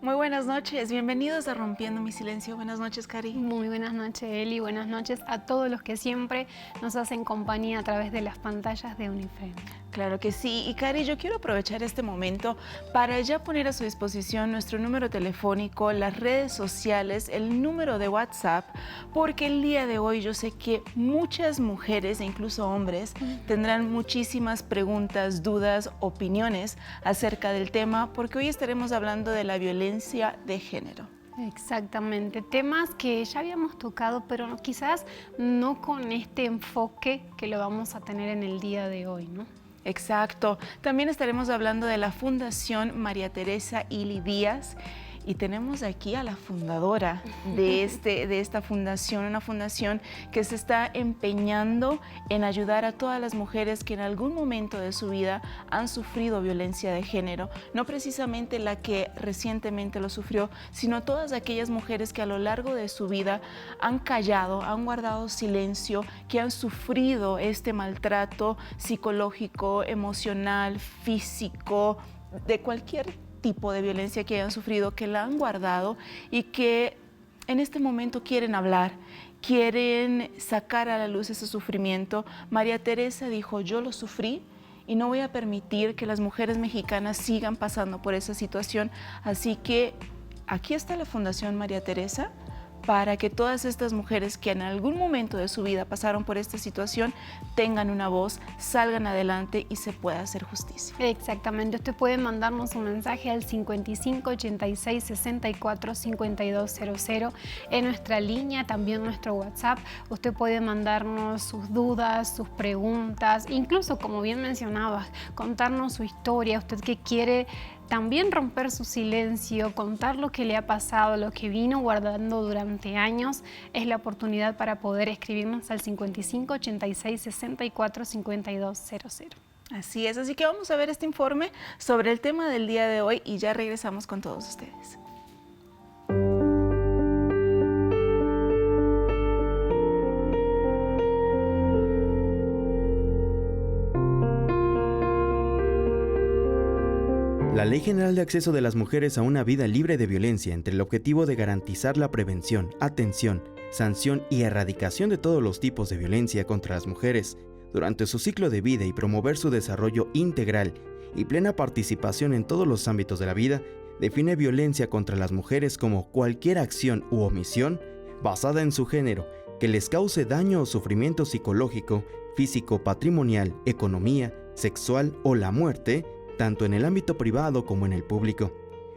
Muy buenas noches, bienvenidos a Rompiendo mi Silencio. Buenas noches, Cari. Muy buenas noches, Eli. Buenas noches a todos los que siempre nos hacen compañía a través de las pantallas de Unifem. Claro que sí. Y Cari, yo quiero aprovechar este momento para ya poner a su disposición nuestro número telefónico, las redes sociales, el número de WhatsApp, porque el día de hoy yo sé que muchas mujeres e incluso hombres tendrán muchísimas preguntas, dudas, opiniones acerca del tema, porque hoy estaremos hablando de la violencia de género. Exactamente, temas que ya habíamos tocado, pero quizás no con este enfoque que lo vamos a tener en el día de hoy, ¿no? Exacto. También estaremos hablando de la Fundación María Teresa Ili Díaz. Y tenemos aquí a la fundadora de esta fundación, una fundación que se está empeñando en ayudar a todas las mujeres que en algún momento de su vida han sufrido violencia de género. No precisamente la que recientemente lo sufrió, sino todas aquellas mujeres que a lo largo de su vida han callado, han guardado silencio, que han sufrido este maltrato psicológico, emocional, físico, de cualquier tipo de violencia que hayan sufrido, que la han guardado y que en este momento quieren hablar, quieren sacar a la luz ese sufrimiento. María Teresa dijo, yo lo sufrí y no voy a permitir que las mujeres mexicanas sigan pasando por esa situación. Así que aquí está la Fundación María Teresa para que todas estas mujeres que en algún momento de su vida pasaron por esta situación tengan una voz, salgan adelante y se pueda hacer justicia. Exactamente, usted puede mandarnos un mensaje al 55 86 64 52 00 en nuestra línea, también nuestro WhatsApp. Usted puede mandarnos sus dudas, sus preguntas, incluso como bien mencionabas, contarnos su historia, usted que quiere también romper su silencio, contar lo que le ha pasado, lo que vino guardando durante años, es la oportunidad para poder escribirnos al 55 86 64 52 00. Así es, así que vamos a ver este informe sobre el tema del día de hoy y ya regresamos con todos ustedes. La Ley General de Acceso de las Mujeres a una Vida Libre de Violencia, entre el objetivo de garantizar la prevención, atención, sanción y erradicación de todos los tipos de violencia contra las mujeres durante su ciclo de vida y promover su desarrollo integral y plena participación en todos los ámbitos de la vida, define violencia contra las mujeres como cualquier acción u omisión basada en su género que les cause daño o sufrimiento psicológico, físico, patrimonial, economía, sexual o la muerte, tanto en el ámbito privado como en el público.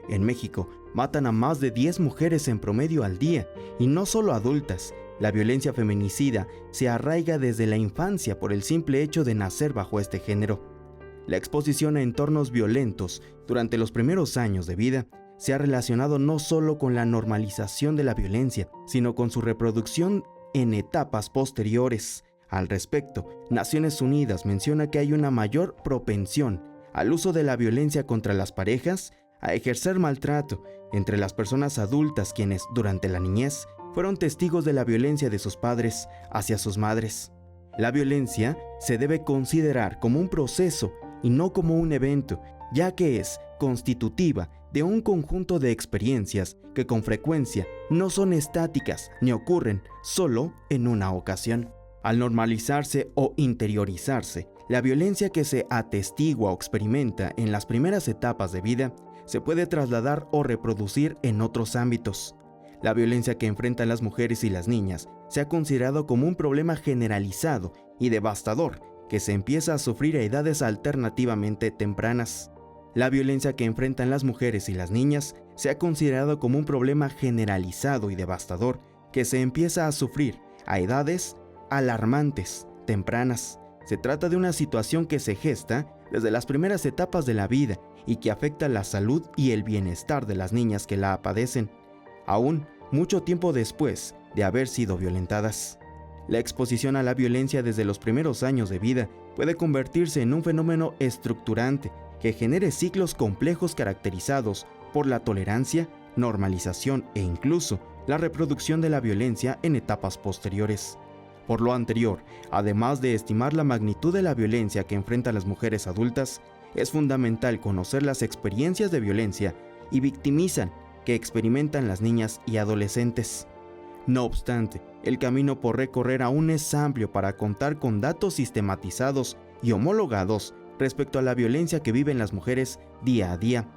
En México, matan a más de 10 mujeres en promedio al día, y no solo adultas. La violencia feminicida se arraiga desde la infancia por el simple hecho de nacer bajo este género. La exposición a entornos violentos durante los primeros años de vida se ha relacionado no solo con la normalización de la violencia, sino con su reproducción en etapas posteriores. Al respecto, Naciones Unidas menciona que hay una mayor propensión al uso de la violencia contra las parejas, a ejercer maltrato entre las personas adultas quienes, durante la niñez, fueron testigos de la violencia de sus padres hacia sus madres. La violencia se debe considerar como un proceso y no como un evento, ya que es constitutiva de un conjunto de experiencias que con frecuencia no son estáticas ni ocurren solo en una ocasión. Al normalizarse o interiorizarse, la violencia que se atestigua o experimenta en las primeras etapas de vida se puede trasladar o reproducir en otros ámbitos. La violencia que enfrentan las mujeres y las niñas se ha considerado como un problema generalizado y devastador que se empieza a sufrir a edades alternativamente tempranas. La violencia que enfrentan las mujeres y las niñas se ha considerado como un problema generalizado y devastador que se empieza a sufrir a edades alarmantes, tempranas. Se trata de una situación que se gesta desde las primeras etapas de la vida y que afecta la salud y el bienestar de las niñas que la padecen, aún mucho tiempo después de haber sido violentadas. La exposición a la violencia desde los primeros años de vida puede convertirse en un fenómeno estructurante que genere ciclos complejos caracterizados por la tolerancia, normalización e incluso la reproducción de la violencia en etapas posteriores. Por lo anterior, además de estimar la magnitud de la violencia que enfrentan las mujeres adultas, es fundamental conocer las experiencias de violencia y victimizan que experimentan las niñas y adolescentes. No obstante, el camino por recorrer aún es amplio para contar con datos sistematizados y homologados respecto a la violencia que viven las mujeres día a día.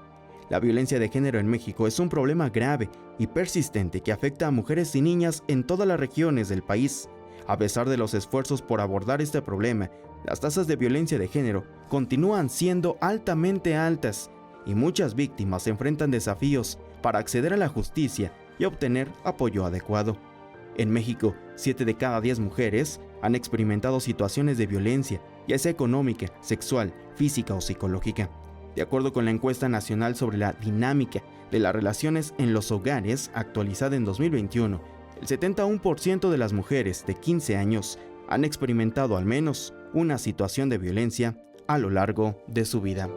La violencia de género en México es un problema grave y persistente que afecta a mujeres y niñas en todas las regiones del país. A pesar de los esfuerzos por abordar este problema, las tasas de violencia de género continúan siendo altamente altas y muchas víctimas enfrentan desafíos para acceder a la justicia y obtener apoyo adecuado. En México, 7 de cada 10 mujeres han experimentado situaciones de violencia, ya sea económica, sexual, física o psicológica. De acuerdo con la encuesta nacional sobre la dinámica de las relaciones en los hogares, actualizada en 2021, el 71% de las mujeres de 15 años han experimentado al menos una situación de violencia a lo largo de su vida.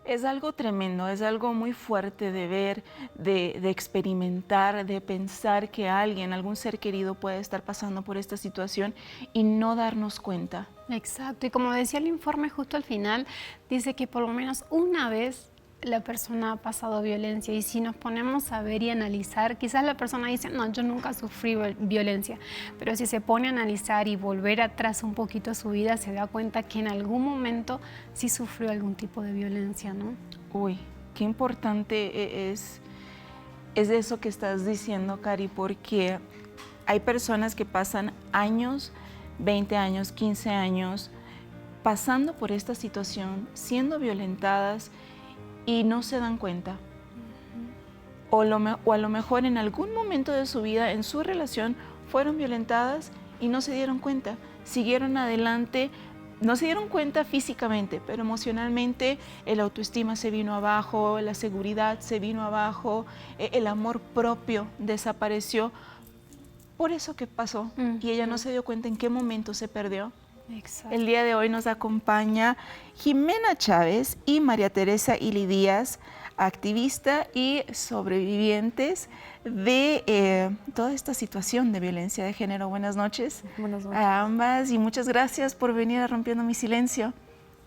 Es algo tremendo, es algo muy fuerte de ver, de experimentar, de pensar que alguien, algún ser querido puede estar pasando por esta situación y no darnos cuenta. Exacto, y como decía el informe justo al final, dice que por lo menos una vez la persona ha pasado violencia, y si nos ponemos a ver y analizar, quizás la persona dice, no, yo nunca sufrí violencia, pero si se pone a analizar y volver atrás un poquito a su vida, se da cuenta que en algún momento sí sufrió algún tipo de violencia, ¿no? Uy, qué importante es eso que estás diciendo, Cari, porque hay personas que pasan años, 20 años, 15 años, pasando por esta situación, siendo violentadas, y no se dan cuenta. O a lo mejor en algún momento de su vida, en su relación, fueron violentadas y no se dieron cuenta. Siguieron adelante, no se dieron cuenta físicamente, pero emocionalmente el autoestima se vino abajo, la seguridad se vino abajo, el amor propio desapareció por eso que pasó. Y ella no se dio cuenta en qué momento se perdió. Exacto. El día de hoy nos acompaña Jimena Chávez y María Teresa Ili Díaz, activista y sobrevivientes de toda esta situación de violencia de género. Buenas noches. Buenas noches. A ambas y muchas gracias por venir a Rompiendo mi Silencio.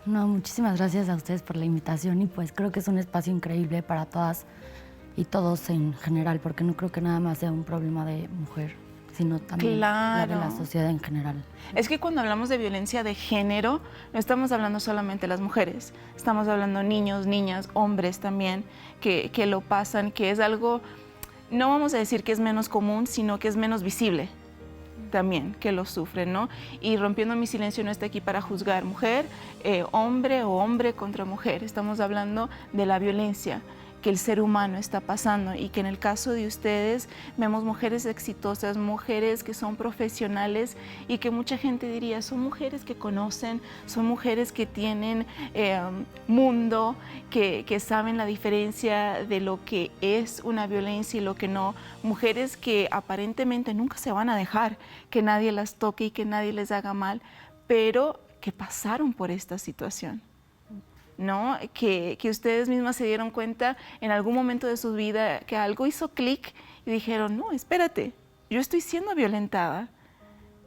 No, muchísimas gracias a ustedes por la invitación, y pues creo que es un espacio increíble para todas y todos en general, porque no creo que nada más sea un problema de mujer, sino también la de la sociedad en general. Es que cuando hablamos de violencia de género, no estamos hablando solamente de las mujeres, estamos hablando de niños, niñas, hombres también, que lo pasan, que es algo, no vamos a decir que es menos común, sino que es menos visible también, que lo sufren, ¿no? Y Rompiendo mi Silencio no está aquí para juzgar mujer, hombre o hombre contra mujer, estamos hablando de la violencia que el ser humano está pasando, y que en el caso de ustedes vemos mujeres exitosas, mujeres que son profesionales y que mucha gente diría son mujeres que conocen, son mujeres que tienen mundo, que saben la diferencia de lo que es una violencia y lo que no, mujeres que aparentemente nunca se van a dejar que nadie las toque y que nadie les haga mal, pero que pasaron por esta situación, ¿no? Que ustedes mismas se dieron cuenta en algún momento de su vida que algo hizo clic y dijeron, no, espérate, yo estoy siendo violentada,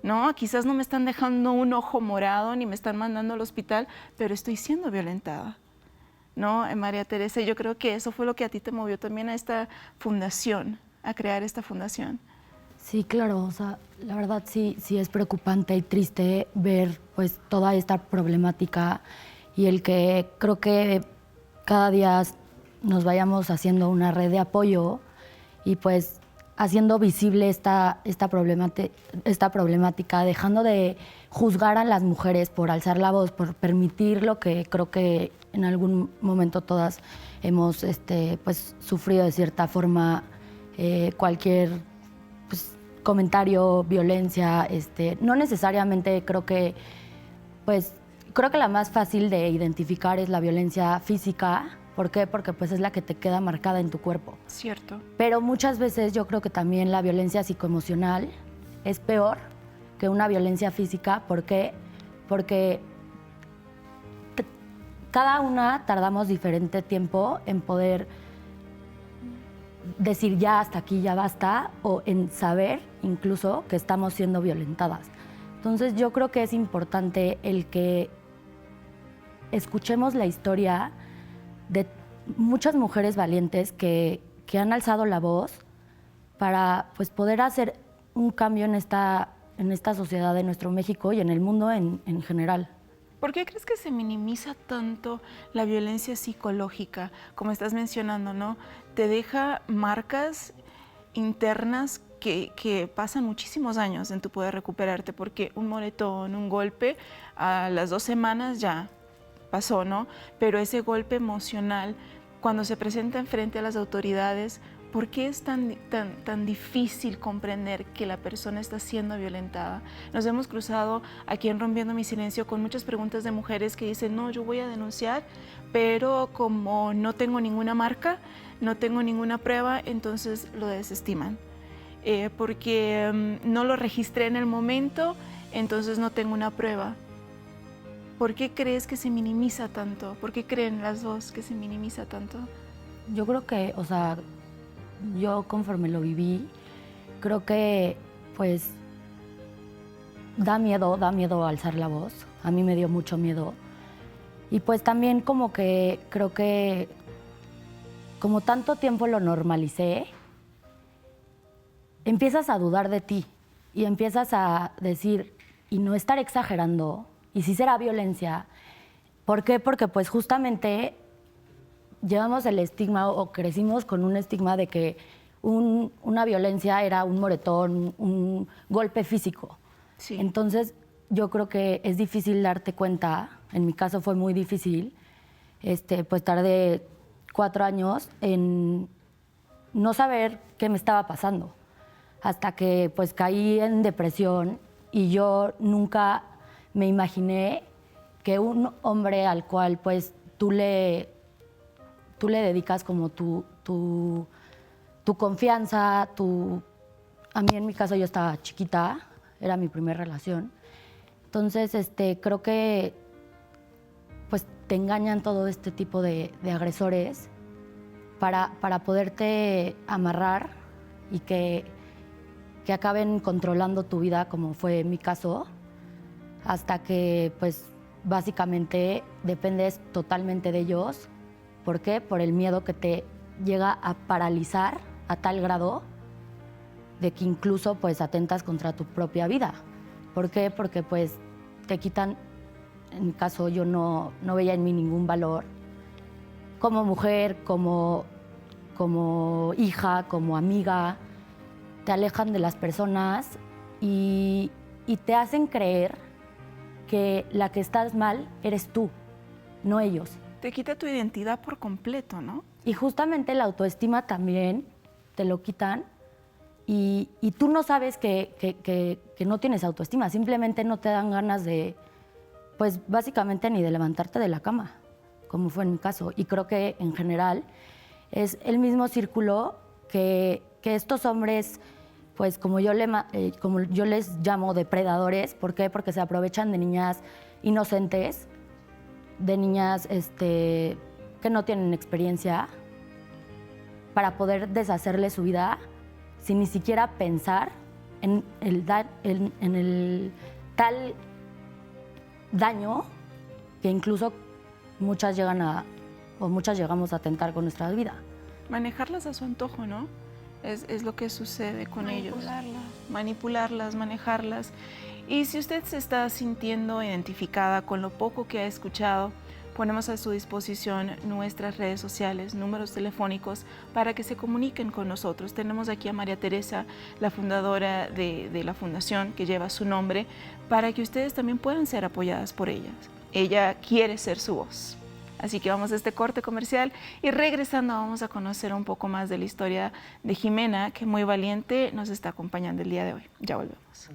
¿no? Quizás no me están dejando un ojo morado ni me están mandando al hospital, pero estoy siendo violentada, ¿no? María Teresa, yo creo que eso fue lo que a ti te movió también a esta fundación, a crear esta fundación. Sí, claro, o sea, la verdad sí es preocupante y triste ver pues toda esta problemática, y el que creo que cada día nos vayamos haciendo una red de apoyo y pues haciendo visible esta problemática, dejando de juzgar a las mujeres por alzar la voz, por permitir lo que creo que en algún momento todas hemos pues sufrido de cierta forma, cualquier pues, comentario, violencia, no necesariamente creo que la más fácil de identificar es la violencia física. ¿Por qué? Porque pues es la que te queda marcada en tu cuerpo. Cierto. Pero muchas veces yo creo que también la violencia psicoemocional es peor que una violencia física. ¿Por qué? Porque cada una tardamos diferente tiempo en poder decir ya hasta aquí, ya basta, o en saber incluso que estamos siendo violentadas. Entonces yo creo que es importante el que escuchemos la historia de muchas mujeres valientes que han alzado la voz para pues, poder hacer un cambio en esta sociedad de nuestro México y en el mundo en general. ¿Por qué crees que se minimiza tanto la violencia psicológica? Como estás mencionando, ¿no? Te deja marcas internas que pasan muchísimos años en tu poder recuperarte, porque un moretón, un golpe, a las 2 semanas ya pasó, ¿no? Pero ese golpe emocional, cuando se presenta enfrente a las autoridades, ¿por qué es tan difícil comprender que la persona está siendo violentada? Nos hemos cruzado aquí en Rompiendo mi Silencio con muchas preguntas de mujeres que dicen, no, yo voy a denunciar, pero como no tengo ninguna marca, no tengo ninguna prueba, entonces lo desestiman. Porque no lo registré en el momento, entonces no tengo una prueba. ¿Por qué crees que se minimiza tanto? ¿Por qué creen las dos que se minimiza tanto? Yo creo que, o sea, yo conforme lo viví, creo que pues da miedo alzar la voz. A mí me dio mucho miedo. Y pues también como que creo que como tanto tiempo lo normalicé, empiezas a dudar de ti y empiezas a decir, y no estar exagerando, y si será violencia. ¿Por qué? Porque pues justamente llevamos el estigma o crecimos con un estigma de que una violencia era un moretón, un golpe físico. Sí. Entonces yo creo que es difícil darte cuenta, en mi caso fue muy difícil, pues tardé 4 años en no saber qué me estaba pasando, hasta que pues caí en depresión y yo nunca me imaginé que un hombre al cual pues tú le dedicas como tu confianza, a mí en mi caso yo estaba chiquita, era mi primera relación, entonces creo que pues te engañan todo este tipo de agresores para poderte amarrar y que acaben controlando tu vida, como fue mi caso, hasta que pues básicamente dependes totalmente de ellos. ¿Por qué? Por el miedo que te llega a paralizar a tal grado de que incluso pues atentas contra tu propia vida. ¿Por qué? Porque pues te quitan, en mi caso yo no veía en mí ningún valor como mujer, como hija, como amiga, te alejan de las personas y te hacen creer que la que estás mal eres tú, no ellos. Te quita tu identidad por completo, ¿no? Y justamente la autoestima también te lo quitan y tú no sabes que no tienes autoestima, simplemente no te dan ganas de, pues básicamente ni de levantarte de la cama, como fue en mi caso. Y creo que en general es el mismo círculo que estos hombres, pues como yo les llamo depredadores. ¿Por qué? Porque se aprovechan de niñas inocentes, de niñas que no tienen experiencia, para poder deshacerle su vida sin ni siquiera pensar en el tal daño que incluso muchas llegamos a atentar con nuestra vida. Manejarlas a su antojo, ¿no? Es lo que sucede con ellos. Manipularlas, manejarlas. Y si usted se está sintiendo identificada con lo poco que ha escuchado, ponemos a su disposición nuestras redes sociales, números telefónicos, para que se comuniquen con nosotros. Tenemos aquí a María Teresa, la fundadora de la fundación que lleva su nombre, para que ustedes también puedan ser apoyadas por ellas. Ella quiere ser su voz. Así que vamos a este corte comercial y regresando vamos a conocer un poco más de la historia de Jimena, que muy valiente nos está acompañando el día de hoy. Ya volvemos.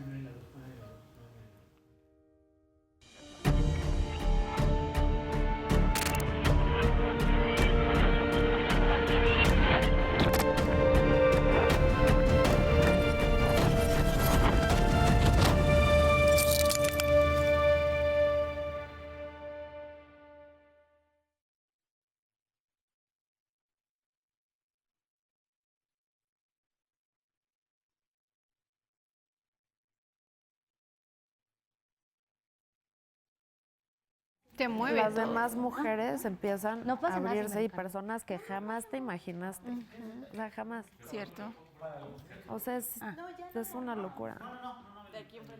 Te mueve las todo. demás mujeres empiezan No pasa a nada si abrirse me y callo. personas que jamás te imaginaste. O sea, jamás. ¿Cierto? O sea, es una locura.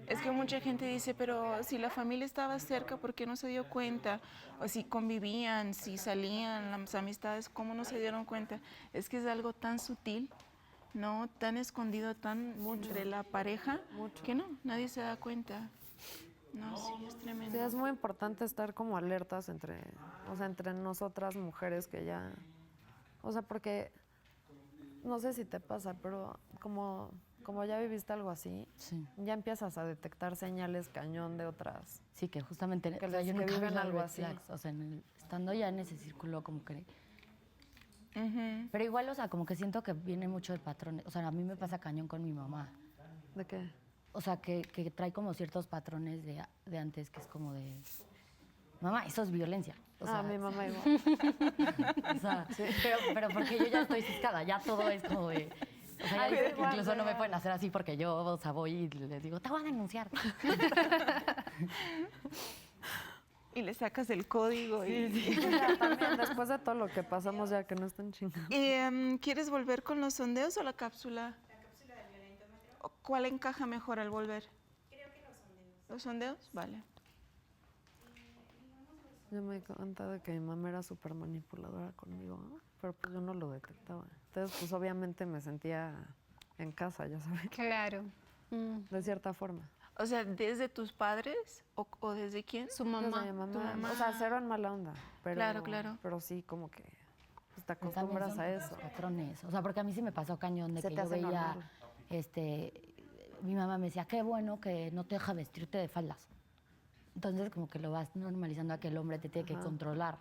Es que mucha gente dice, pero si la familia estaba cerca, ¿por qué no se dio cuenta? O si convivían, si salían, las amistades, ¿cómo no se dieron cuenta? Es que es algo tan sutil, ¿no? Tan escondido, tan entre la pareja, que no, nadie se da cuenta. No, sí, es tremendo. Sí, es muy importante estar como alertas entre nosotras mujeres que ya, o sea, porque no sé si te pasa, pero como ya viviste algo así, Sí. ya empiezas a detectar señales cañón de otras. Sí, que justamente, Que o sea, les- yo que nunca vi viven los algo red así. flags, o sea, estando ya en ese círculo como que... Ujú. Pero igual, o sea, como que siento que viene mucho de patrones, o sea, a mí me pasa cañón con mi mamá, ¿De qué? o sea, que trae como ciertos patrones de antes, que es como de... Mamá, eso es violencia. O sea, Mi mamá igual. o sea, pero porque yo ya estoy ciscada, ya todo es como de... O sea, ya Ay, dicen que igual, incluso no me real. pueden hacer así porque yo, o sea, voy y les digo, te voy a denunciar. Y le sacas el código. Ya, también después de todo lo que pasamos ya que no están chingando. ¿Quieres volver con los sondeos o la cápsula? La cápsula del violento. ¿Cuál encaja mejor al volver? Creo que los sondeos. ¿Los sondeos? Vale. Yo me he contado de que mi mamá era súper manipuladora conmigo, ¿no? Pero pues yo no lo detectaba. Entonces, pues obviamente me sentía en casa, ya sabes, Claro. de cierta forma. O sea, ¿desde tus padres o desde quién? Su Desde mamá. mi mamá, tu mamá. o sea, cero en mala onda, pero, Claro, claro. pero sí como que pues, te Pero también acostumbras son a los eso. patrones. O sea, porque a mí sí me pasó cañón de Se que te yo hace veía, normal. mi mamá me decía, qué bueno que no te deja vestirte de faldas. Entonces como que lo vas normalizando a que el hombre te tiene que controlar.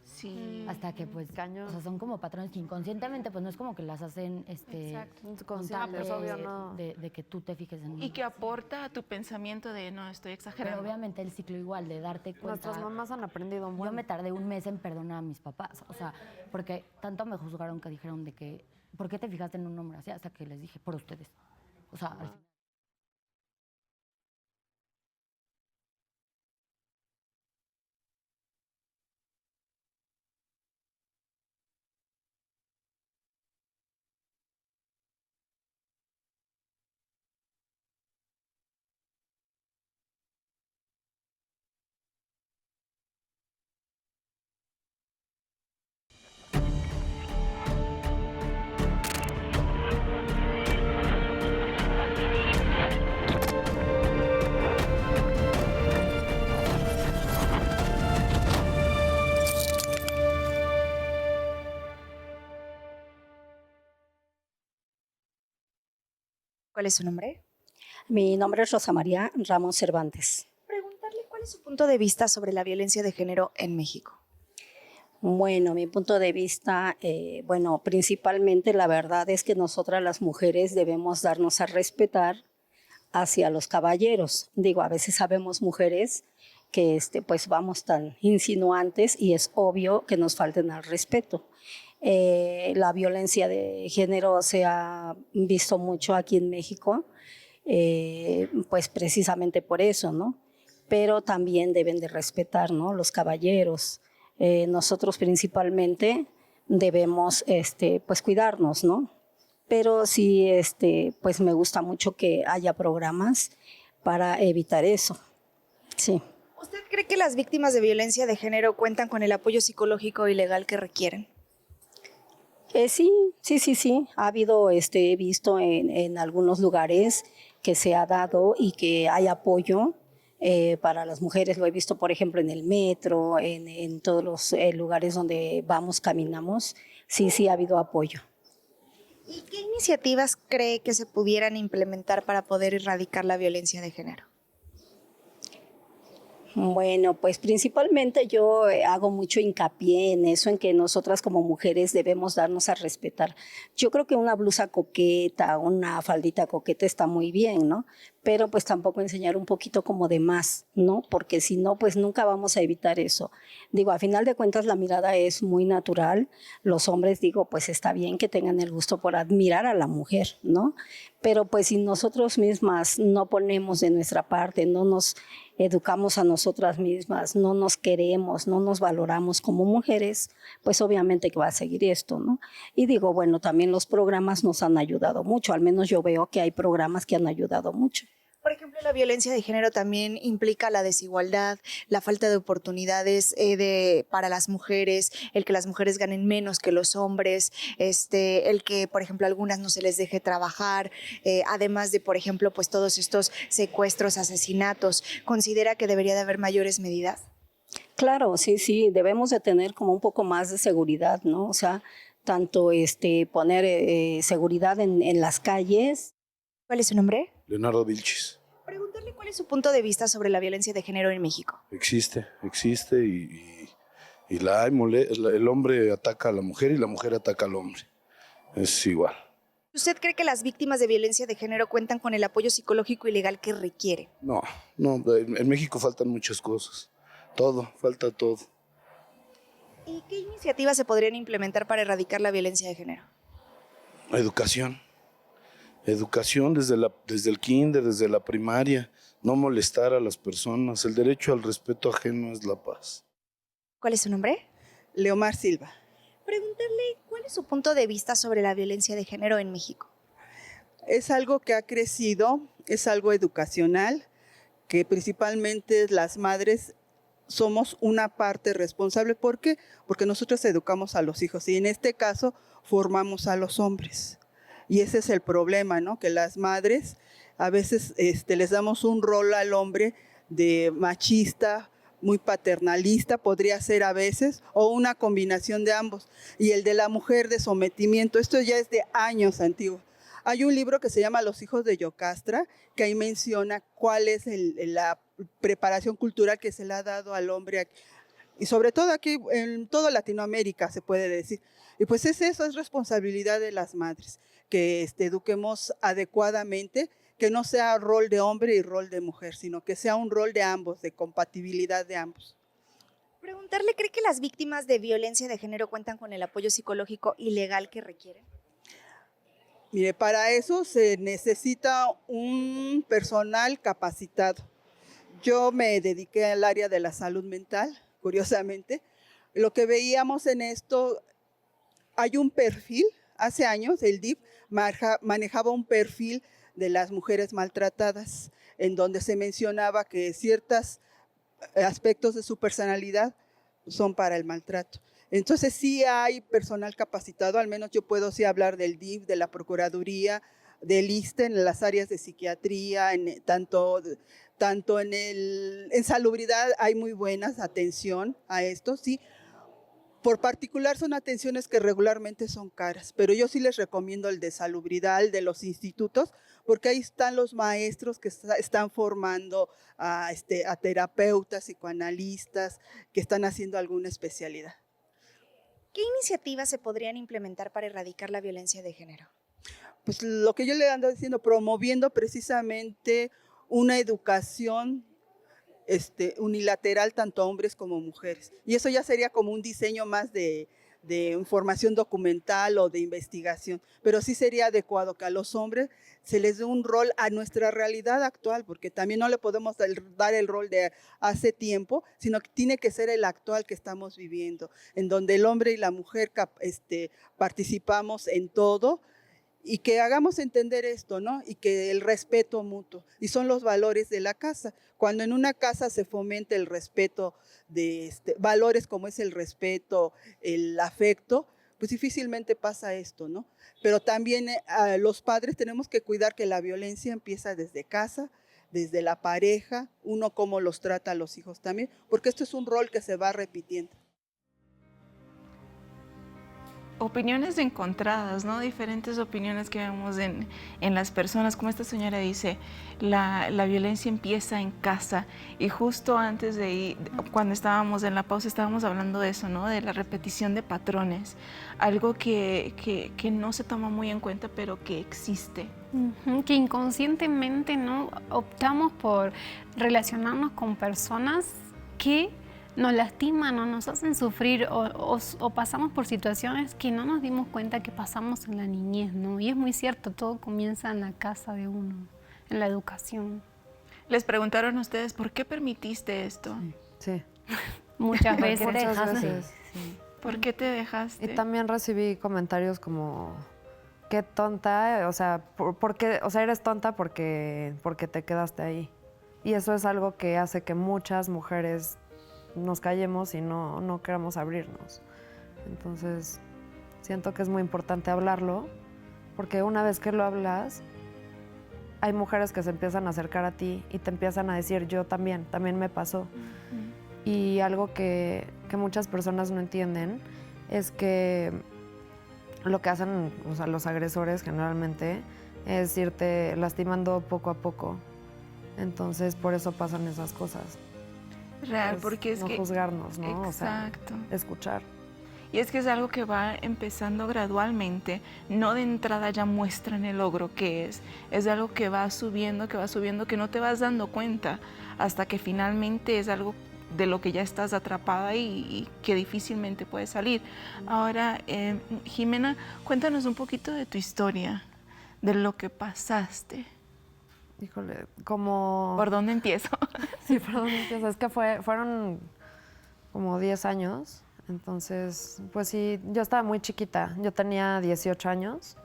Sí. Hasta que pues, Cañón. o sea, son como patrones que inconscientemente pues no es como que las hacen Exacto. con Consciente, tal pues, obvio, no. de que tú te fijes en Y que aporta a tu pensamiento de, no, estoy Pero exagerando. obviamente el ciclo igual de darte cuenta. Nuestras mamás han aprendido un Yo buen. me tardé un mes en perdonar a mis papás, o sea, porque tanto me juzgaron que dijeron de que, ¿por qué te fijaste en un hombre así? Hasta que les dije, por ustedes. O sea, al final. ¿Cuál es su nombre? Mi nombre es Rosa María Ramos Cervantes. Preguntarle cuál es su punto de vista sobre la violencia de género en México. Bueno, mi punto de vista, principalmente la verdad es que nosotras las mujeres debemos darnos a respetar hacia los caballeros. Digo, a veces sabemos mujeres que pues vamos tan insinuantes y es obvio que nos falten al respeto. La violencia de género se ha visto mucho aquí en México, pues precisamente por eso, ¿no? Pero también deben de respetar, ¿no? Los caballeros. Nosotros principalmente debemos, pues cuidarnos, ¿no? Pero sí, pues me gusta mucho que haya programas para evitar eso. Sí. ¿Usted cree que las víctimas de violencia de género cuentan con el apoyo psicológico y legal que requieren? Sí. Ha habido, he visto en algunos lugares que se ha dado y que hay apoyo para las mujeres. Lo he visto, por ejemplo, en el metro, en todos los lugares donde vamos, caminamos. Sí ha habido apoyo. ¿Y qué iniciativas cree que se pudieran implementar para poder erradicar la violencia de género? Bueno, pues principalmente yo hago mucho hincapié en eso, en que nosotras como mujeres debemos darnos a respetar. Yo creo que una blusa coqueta, una faldita coqueta está muy bien, ¿no? Pero pues tampoco enseñar un poquito como de más, ¿no? Porque si no, pues nunca vamos a evitar eso. Digo, a final de cuentas la mirada es muy natural. Los hombres, digo, pues está bien que tengan el gusto por admirar a la mujer, ¿no? Pero pues si nosotros mismas no ponemos de nuestra parte, no nos educamos a nosotras mismas, no nos queremos, no nos valoramos como mujeres, pues obviamente que va a seguir esto, ¿no? Y digo, bueno, también los programas nos han ayudado mucho, al menos yo veo que hay programas que han ayudado mucho. Por ejemplo, la violencia de género también implica la desigualdad, la falta de oportunidades para las mujeres, el que las mujeres ganen menos que los hombres, el que, por ejemplo, a algunas no se les deje trabajar, además de, por ejemplo, pues todos estos secuestros, asesinatos. ¿Considera que debería de haber mayores medidas? Claro, sí, debemos de tener como un poco más de seguridad, ¿no? O sea, tanto poner seguridad en las calles. ¿Cuál es su nombre? Leonardo Vilchis. Preguntarle cuál es su punto de vista sobre la violencia de género en México. Existe y la hay, el hombre ataca a la mujer y la mujer ataca al hombre. Es igual. ¿Usted cree que las víctimas de violencia de género cuentan con el apoyo psicológico y legal que requieren? No, en México faltan muchas cosas. Falta todo. ¿Y qué iniciativas se podrían implementar para erradicar la violencia de género? Educación desde el kinder, desde la primaria, no molestar a las personas. El derecho al respeto ajeno es la paz. ¿Cuál es su nombre? Leomar Silva. Preguntarle cuál es su punto de vista sobre la violencia de género en México. Es algo que ha crecido, es algo educacional, que principalmente las madres somos una parte responsable. ¿Por qué? Porque nosotros educamos a los hijos y en este caso formamos a los hombres. Y ese es el problema, ¿no? Que las madres a veces les damos un rol al hombre de machista, muy paternalista, podría ser a veces, o una combinación de ambos. Y el de la mujer de sometimiento, esto ya es de años antiguo. Hay un libro que se llama Los hijos de Yocastra, que ahí menciona cuál es la preparación cultural que se le ha dado al hombre, y sobre todo aquí en toda Latinoamérica se puede decir. Y pues eso es responsabilidad de las madres, que eduquemos adecuadamente, que no sea rol de hombre y rol de mujer, sino que sea un rol de ambos, de compatibilidad de ambos. Preguntarle, ¿cree que las víctimas de violencia de género cuentan con el apoyo psicológico y legal que requieren? Mire, para eso se necesita un personal capacitado. Yo me dediqué al área de la salud mental, curiosamente. Lo que veíamos en esto, hay un perfil, hace años el DIF manejaba un perfil de las mujeres maltratadas, en donde se mencionaba que ciertos aspectos de su personalidad son para el maltrato. Entonces sí hay personal capacitado, al menos yo puedo sí hablar del DIF, de la Procuraduría, del ISSSTE, en las áreas de psiquiatría, tanto en salubridad hay muy buenas atención a esto, sí. Por particular son atenciones que regularmente son caras, pero yo sí les recomiendo el de salubridad, el de los institutos, porque ahí están los maestros que están formando a terapeutas, psicoanalistas, que están haciendo alguna especialidad. ¿Qué iniciativas se podrían implementar para erradicar la violencia de género? Pues lo que yo le ando diciendo, promoviendo precisamente una educación unilateral tanto a hombres como mujeres. Y eso ya sería como un diseño más de información documental o de investigación, pero sí sería adecuado que a los hombres se les dé un rol a nuestra realidad actual, porque también no le podemos dar el rol de hace tiempo, sino que tiene que ser el actual que estamos viviendo, en donde el hombre y la mujer participamos en todo, y que hagamos entender esto, ¿no? Y que el respeto mutuo, y son los valores de la casa. Cuando en una casa se fomenta el respeto de valores como es el respeto, el afecto, pues difícilmente pasa esto, ¿no? Pero también los padres tenemos que cuidar que la violencia empieza desde casa, desde la pareja, uno cómo los trata a los hijos también, porque esto es un rol que se va repitiendo. Opiniones encontradas, ¿no? Diferentes opiniones que vemos en las personas. Como esta señora dice, la violencia empieza en casa. Y justo antes de ir, cuando estábamos en la pausa, estábamos hablando de eso, ¿no? De la repetición de patrones. Algo que no se toma muy en cuenta, pero que existe. Que inconscientemente, ¿no? Optamos por relacionarnos con personas que nos lastiman o nos hacen sufrir o pasamos por situaciones que no nos dimos cuenta que pasamos en la niñez, ¿no? Y es muy cierto, todo comienza en la casa de uno, en la educación. Les preguntaron a ustedes, ¿por qué permitiste esto? Sí. Muchas veces. Muchas veces. ¿Por qué te dejaste? Y también recibí comentarios como, qué tonta, o sea, ¿por qué? O sea, eres tonta porque te quedaste ahí. Y eso es algo que hace que muchas mujeres nos callemos y no queramos abrirnos. Entonces, siento que es muy importante hablarlo, porque una vez que lo hablas, hay mujeres que se empiezan a acercar a ti y te empiezan a decir, yo también me pasó. Y algo que muchas personas no entienden es que lo que hacen, o sea, los agresores generalmente es irte lastimando poco a poco. Entonces, por eso pasan esas cosas. Real, porque es no que... juzgarnos, ¿no? Exacto. O sea, escuchar. Y es que es algo que va empezando gradualmente, no de entrada ya muestran el logro que es algo que va subiendo, que no te vas dando cuenta hasta que finalmente es algo de lo que ya estás atrapada y que difícilmente puedes salir. Ahora, Jimena, cuéntanos un poquito de tu historia, de lo que pasaste. Híjole, como... ¿Por dónde empiezo? Sí, por dónde empiezo. Es que fueron como 10 años. Entonces, pues sí, yo estaba muy chiquita. Yo tenía 18 años.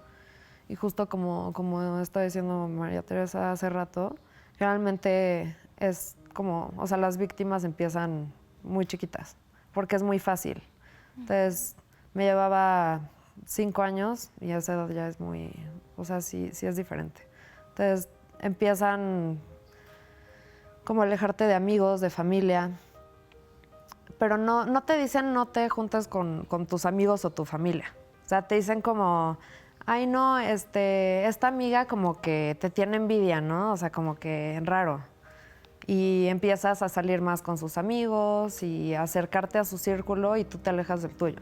Y justo como está diciendo María Teresa hace rato, realmente es como, o sea, las víctimas empiezan muy chiquitas, porque es muy fácil. Entonces, me llevaba 5 años y a esa edad ya es muy, o sea, sí es diferente. Entonces, empiezan como a alejarte de amigos, de familia, pero no te dicen no te juntes con tus amigos o tu familia. O sea, te dicen como, ay no, esta amiga como que te tiene envidia, ¿no? O sea, como que raro. Y empiezas a salir más con sus amigos y a acercarte a su círculo y tú te alejas del tuyo.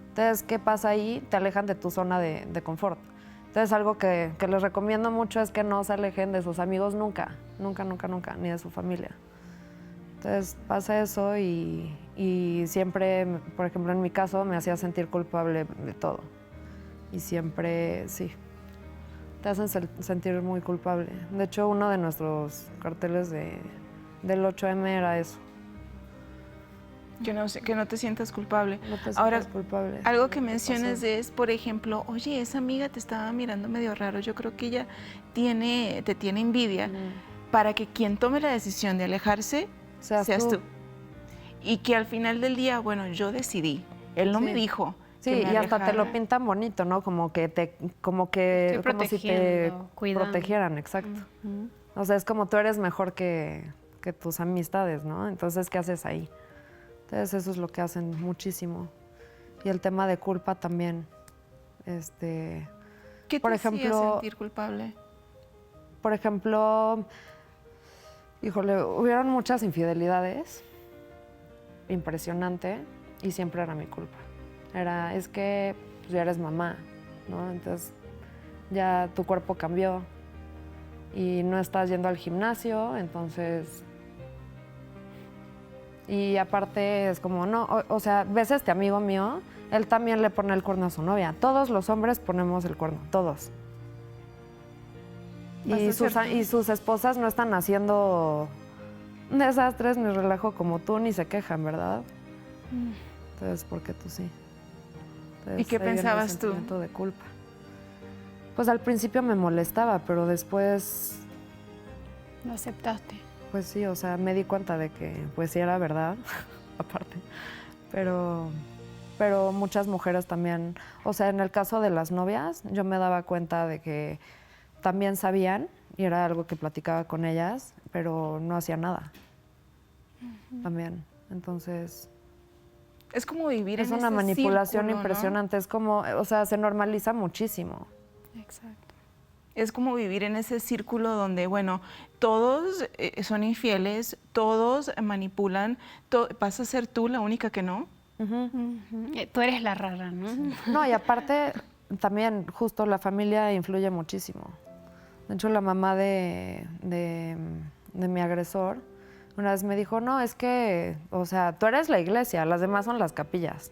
Entonces, ¿qué pasa ahí? Te alejan de tu zona de confort. Entonces, algo que les recomiendo mucho es que no se alejen de sus amigos nunca, ni de su familia. Entonces, pasa eso y siempre, por ejemplo, en mi caso, me hacía sentir culpable de todo. Y siempre, sí, te hacen sentir muy culpable. De hecho, uno de nuestros carteles del 8M era eso. Que no te sientas culpable. No te Ahora, sientas culpable. algo que mencionas es, por ejemplo, oye, esa amiga te estaba mirando medio raro, yo creo que ella te tiene envidia, para que quien tome la decisión de alejarse seas tú. Y que al final del día, bueno, yo decidí, él no me dijo. Sí, y hasta te lo pintan bonito, ¿no? Como si te cuidando. protegieran, exacto. O sea, es como tú eres mejor que tus amistades, ¿no? Entonces, ¿qué haces ahí? Entonces, eso es lo que hacen muchísimo. Y el tema de culpa también. ¿Qué por te ejemplo, hacía sentir culpable? Por ejemplo, híjole, hubieron muchas infidelidades. Impresionante. Y siempre era mi culpa. Es que pues, ya eres mamá, ¿no? Entonces ya tu cuerpo cambió y no estás yendo al gimnasio, entonces... Y aparte es como, no, o sea, ves a este amigo mío, él también le pone el cuerno a su novia. Todos los hombres ponemos el cuerno, todos. Y sus esposas no están haciendo desastres ni relajo como tú, ni se quejan, ¿verdad? Entonces, porque tú sí. Entonces, ¿Y qué pensabas tú? Sentimiento de culpa. Pues al principio me molestaba, pero después... Lo aceptaste. Pues sí, o sea, me di cuenta de que pues sí era verdad, aparte. Pero muchas mujeres también, o sea, en el caso de las novias, yo me daba cuenta de que también sabían, y era algo que platicaba con ellas, pero no hacía nada. También, entonces... Es como vivir en Es una manipulación círculo, impresionante, ¿no? Es como, o sea, se normaliza muchísimo. Exacto. Es como vivir en ese círculo donde, bueno, todos son infieles, todos manipulan, vas a ser tú la única que no. Tú eres la rara, ¿no? No, y aparte, también justo la familia influye muchísimo. De hecho, la mamá de mi agresor una vez me dijo, no, es que, o sea, tú eres la iglesia, las demás son las capillas.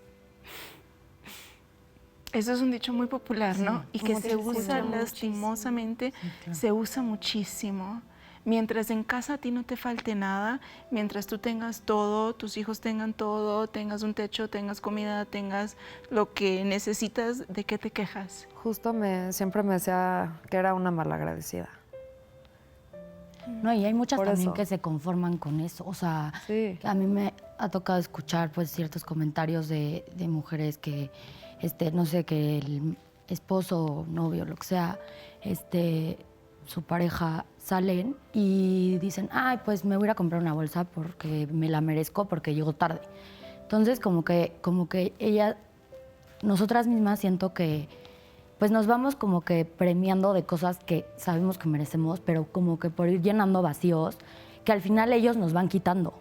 Eso es un dicho muy popular, ¿no? Y que se muchísimo. usa lastimosamente, se usa muchísimo. mientras en casa a ti no te falte nada, mientras tú tengas todo, tus hijos tengan todo, tengas un techo, tengas comida, tengas lo que necesitas, ¿de qué te quejas? Justo siempre me decía que era una malagradecida. No, y hay muchas Por también eso. que se conforman con eso. O sea, Sí. a mí me ha tocado escuchar pues ciertos comentarios de mujeres que, no sé, que el esposo, novio, lo que sea, su pareja salen y dicen, ay, pues me voy a ir a comprar una bolsa porque me la merezco porque llego tarde. Entonces, como que nosotras mismas siento que pues nos vamos como que premiando de cosas que sabemos que merecemos, pero como que por ir llenando vacíos que al final ellos nos van quitando.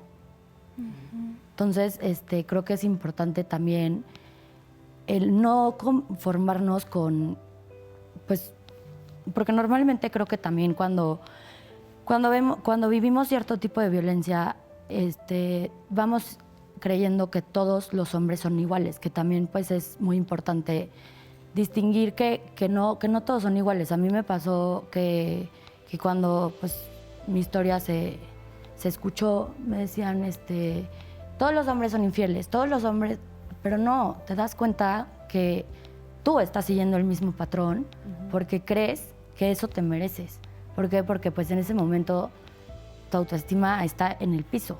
Entonces, creo que es importante también el no conformarnos con, pues, porque normalmente creo que también cuando vivimos cierto tipo de violencia, vamos creyendo que todos los hombres son iguales, que también pues es muy importante distinguir que no todos son iguales. A mí me pasó que cuando pues mi historia se escuchó, me decían, todos los hombres son infieles, todos los hombres, pero no, te das cuenta que tú estás siguiendo el mismo patrón porque crees que eso te mereces. ¿Por qué? Porque pues en ese momento tu autoestima está en el piso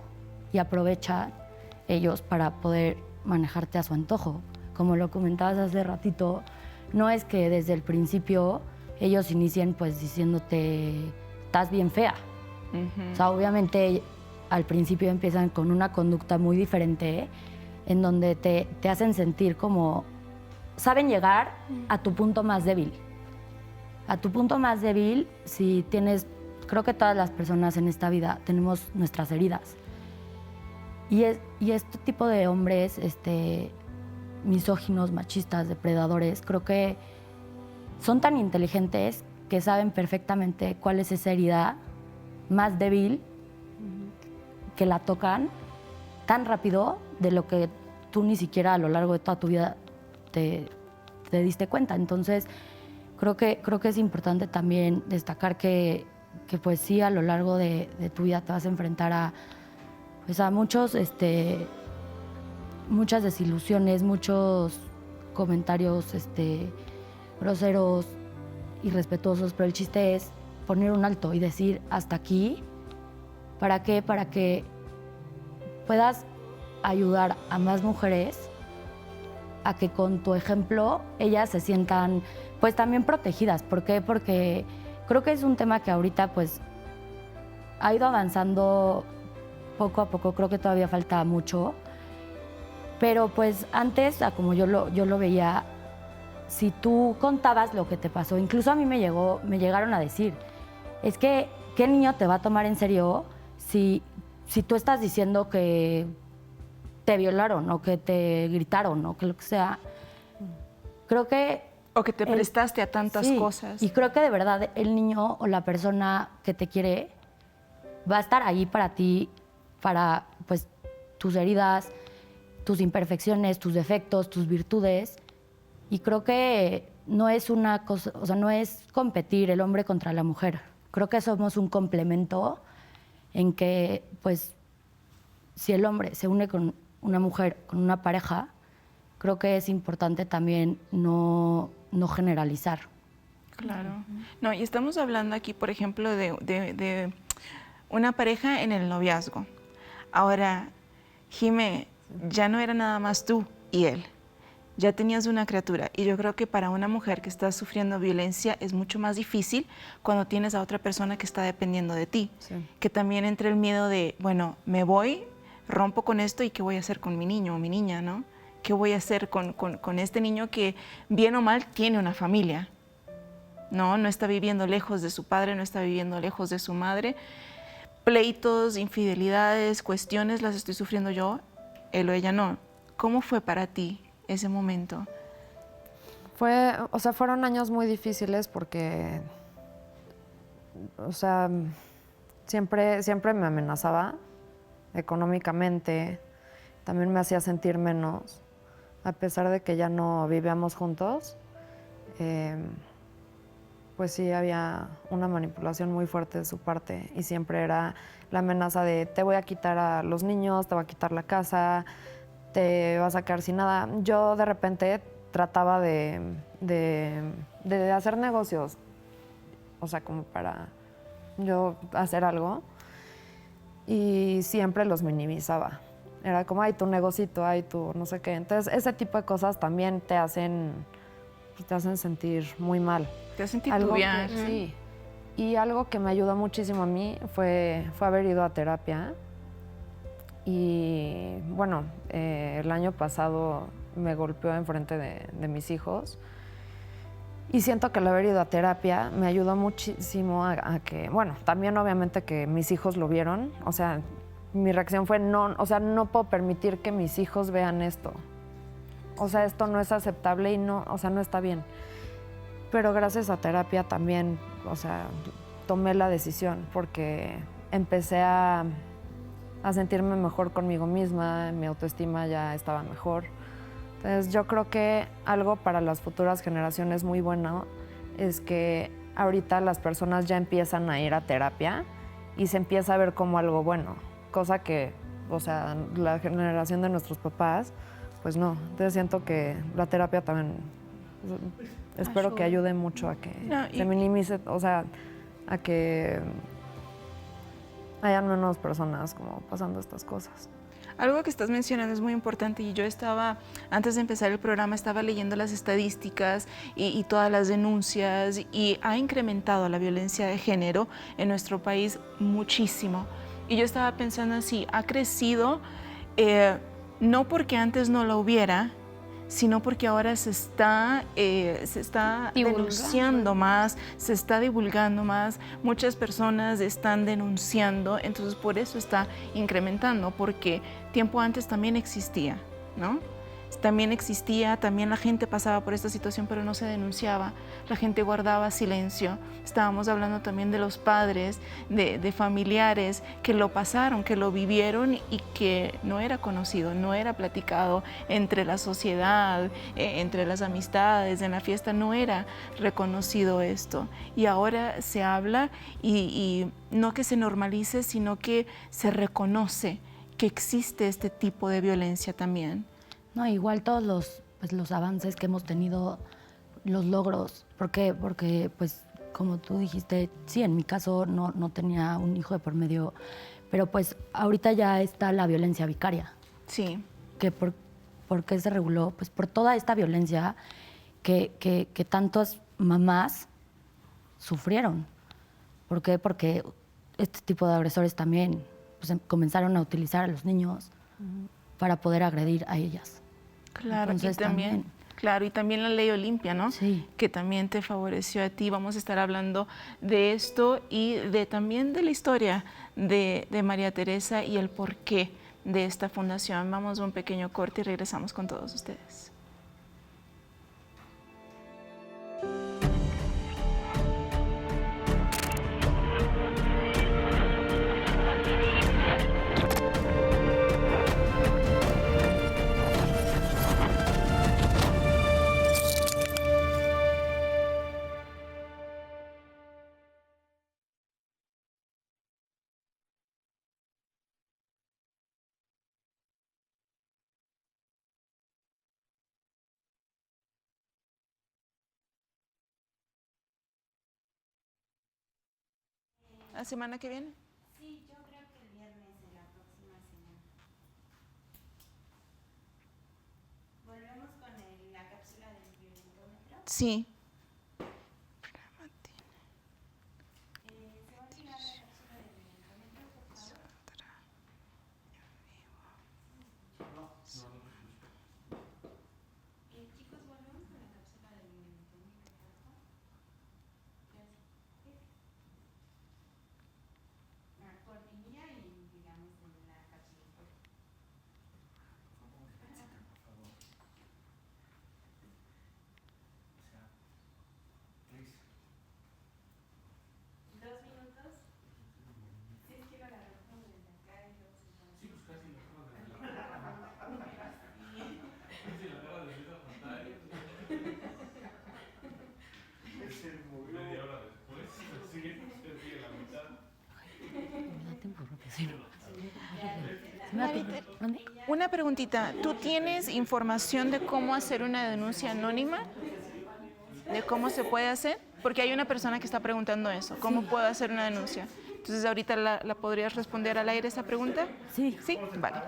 y aprovecha ellos para poder manejarte a su antojo. Como lo comentabas hace ratito, no es que desde el principio ellos inicien pues diciéndote, estás bien fea. O sea, obviamente al principio empiezan con una conducta muy diferente en donde te hacen sentir como, saben llegar a tu punto más débil. A tu punto más débil, si tienes, creo que todas las personas en esta vida tenemos nuestras heridas. Y este tipo de hombres, misóginos, machistas, depredadores, creo que son tan inteligentes que saben perfectamente cuál es esa herida más débil que la tocan tan rápido de lo que tú ni siquiera a lo largo de toda tu vida te diste cuenta. Entonces, creo que es importante también destacar que pues sí, a lo largo de tu vida te vas a enfrentar a muchos, muchas desilusiones, muchos comentarios groseros, irrespetuosos, pero el chiste es poner un alto y decir hasta aquí. ¿Para qué? Para que puedas ayudar a más mujeres a que con tu ejemplo ellas se sientan pues también protegidas. ¿Por qué? Porque creo que es un tema que ahorita pues ha ido avanzando poco a poco, creo que todavía falta mucho. Pero pues antes, como yo lo veía, si tú contabas lo que te pasó, incluso a mí me llegaron a decir, es que, ¿qué niño te va a tomar en serio si tú estás diciendo que te violaron o que te gritaron o que lo que sea? Creo que... O que te prestaste a tantas sí, cosas. Y creo que de verdad el niño o la persona que te quiere va a estar ahí para ti, para pues tus heridas, tus imperfecciones, tus defectos, tus virtudes. Y creo que no es una cosa, o sea, no es competir el hombre contra la mujer. Creo que somos un complemento en que, pues, si el hombre se une con una mujer, con una pareja, creo que es importante también no generalizar. Claro. No, y estamos hablando aquí, por ejemplo, de una pareja en el noviazgo. Ahora, Jimé, ya no era nada más tú y él. Ya tenías una criatura. Y yo creo que para una mujer que está sufriendo violencia es mucho más difícil cuando tienes a otra persona que está dependiendo de ti. Sí. Que también entre el miedo de, bueno, me voy, rompo con esto y ¿qué voy a hacer con mi niño o mi niña, no? ¿Qué voy a hacer con este niño que, bien o mal, tiene una familia? No está viviendo lejos de su padre, no está viviendo lejos de su madre. Pleitos, infidelidades, cuestiones las estoy sufriendo yo, él o ella no. ¿Cómo fue para ti ese momento? Fueron años muy difíciles porque, siempre me amenazaba económicamente, también me hacía sentir menos, a pesar de que ya no vivíamos juntos. pues sí había una manipulación muy fuerte de su parte y siempre era la amenaza de te voy a quitar a los niños, te voy a quitar la casa, te vas a quedar sin nada. Yo de repente trataba de hacer negocios, o sea, como para yo hacer algo, y siempre los minimizaba. Era como, ay, tu negocito, ay, tu no sé qué. Entonces, ese tipo de cosas también te hacen sentir muy mal. Te hacen Algo titubear. sí. Y algo que me ayudó muchísimo a mí fue haber ido a terapia. Y bueno, el año pasado me golpeó enfrente de mis hijos. Y siento que el haber ido a terapia me ayudó muchísimo a que, bueno, también obviamente que mis hijos lo vieron. O sea, mi reacción fue no puedo permitir que mis hijos vean esto. O sea, esto no es aceptable y no está bien. Pero gracias a terapia también, o sea, tomé la decisión porque empecé a sentirme mejor conmigo misma, mi autoestima ya estaba mejor. Entonces yo creo que algo para las futuras generaciones muy bueno es que ahorita las personas ya empiezan a ir a terapia y se empieza a ver como algo bueno, cosa que, o sea, la generación de nuestros papás, pues no. Entonces siento que la terapia también, espero que ayude mucho a que se minimice, o sea, a que hayan menos personas como pasando estas cosas. Algo que estás mencionando es muy importante y yo antes de empezar el programa, estaba leyendo las estadísticas y todas las denuncias y ha incrementado la violencia de género en nuestro país muchísimo. Y yo estaba pensando así, ha crecido no porque antes no lo hubiera, sino porque ahora se está denunciando más, se está divulgando más, muchas personas están denunciando, entonces por eso está incrementando, porque tiempo antes también existía, ¿no? También existía, también la gente pasaba por esta situación, pero no se denunciaba, la gente guardaba silencio. Estábamos hablando también de los padres, de familiares que lo pasaron, que lo vivieron y que no era conocido, no era platicado entre la sociedad, entre las amistades, en la fiesta, no era reconocido esto. Y ahora se habla y no que se normalice, sino que se reconoce que existe este tipo de violencia también. No, igual todos los avances que hemos tenido, los logros, ¿por qué? Porque, pues, como tú dijiste, sí, en mi caso no tenía un hijo de por medio, pero pues ahorita ya está la violencia vicaria. Sí. ¿Por qué se reguló? Pues por toda esta violencia que tantas mamás sufrieron. ¿Por qué? Porque este tipo de agresores también pues, comenzaron a utilizar a los niños para poder agredir a ellas. Claro, entonces, aquí también. Claro, y también la ley Olimpia, ¿no? Sí. Que también te favoreció a ti. Vamos a estar hablando de esto y también de la historia de María Teresa y el porqué de esta fundación. Vamos a un pequeño corte y regresamos con todos ustedes. ¿La semana que viene? Sí, yo creo que el viernes de la próxima semana. ¿Volvemos con la cápsula del violentómetro? Sí. ¿Se va a activar la cápsula del violentómetro, por favor? Chicos, volvemos con la cápsula del violentómetro, por favor. Cortinilla y digamos en la cápsula. ¿Dónde? Una preguntita. ¿Tú tienes información de cómo hacer una denuncia anónima? ¿De cómo se puede hacer? Porque hay una persona que está preguntando eso. ¿Cómo puedo hacer una denuncia? Entonces, ¿ahorita la podrías responder al aire esa pregunta? Sí. Sí, vale.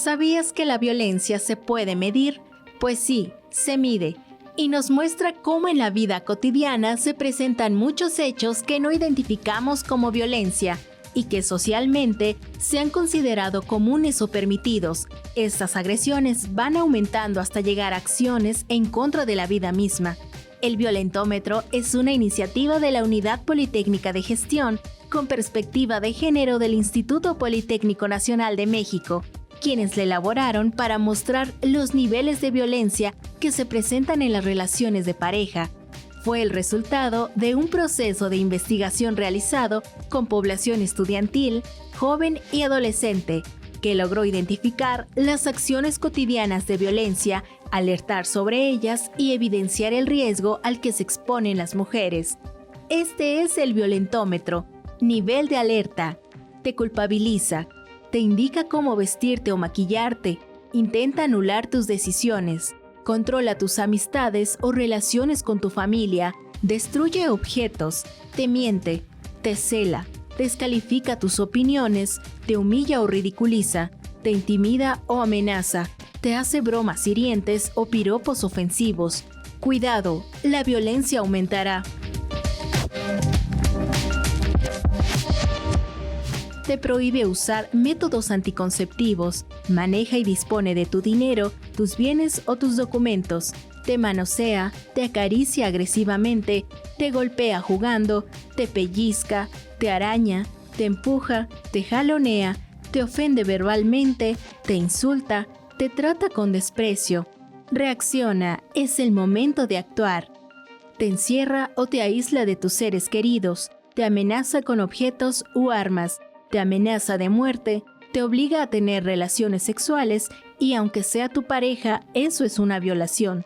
¿Sabías que la violencia se puede medir? Pues sí, se mide. Y nos muestra cómo en la vida cotidiana se presentan muchos hechos que no identificamos como violencia y que socialmente se han considerado comunes o permitidos. Estas agresiones van aumentando hasta llegar a acciones en contra de la vida misma. El Violentómetro es una iniciativa de la Unidad Politécnica de Gestión con perspectiva de género del Instituto Politécnico Nacional de México, quienes la elaboraron para mostrar los niveles de violencia que se presentan en las relaciones de pareja. Fue el resultado de un proceso de investigación realizado con población estudiantil, joven y adolescente, que logró identificar las acciones cotidianas de violencia, alertar sobre ellas y evidenciar el riesgo al que se exponen las mujeres. Este es el Violentómetro, nivel de alerta. Te culpabiliza. Te indica cómo vestirte o maquillarte, intenta anular tus decisiones, controla tus amistades o relaciones con tu familia, destruye objetos, te miente, te cela, descalifica tus opiniones, te humilla o ridiculiza, te intimida o amenaza, te hace bromas hirientes o piropos ofensivos. Cuidado, la violencia aumentará. Te prohíbe usar métodos anticonceptivos, maneja y dispone de tu dinero, tus bienes o tus documentos, te manosea, te acaricia agresivamente, te golpea jugando, te pellizca, te araña, te empuja, te jalonea, te ofende verbalmente, te insulta, te trata con desprecio. Reacciona, es el momento de actuar. Te encierra o te aísla de tus seres queridos, te amenaza con objetos u armas, te amenaza de muerte, te obliga a tener relaciones sexuales y aunque sea tu pareja, eso es una violación.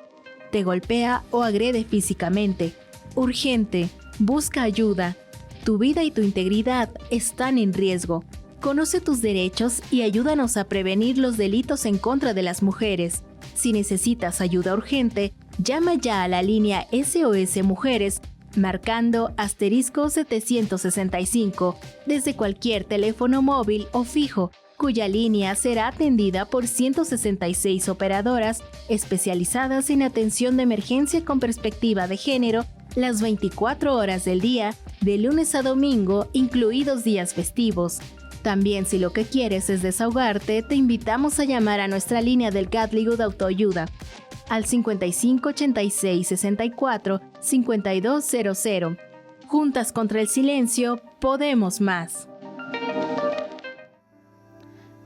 Te golpea o agrede físicamente. Urgente, busca ayuda. Tu vida y tu integridad están en riesgo. Conoce tus derechos y ayúdanos a prevenir los delitos en contra de las mujeres. Si necesitas ayuda urgente, llama ya a la línea SOS Mujeres marcando *765 desde cualquier teléfono móvil o fijo, cuya línea será atendida por 166 operadoras especializadas en atención de emergencia con perspectiva de género las 24 horas del día, de lunes a domingo, incluidos días festivos. También si lo que quieres es desahogarte, te invitamos a llamar a nuestra línea del Gatligo de Autoayuda al 55 86 64 5200. Juntas contra el silencio, podemos más.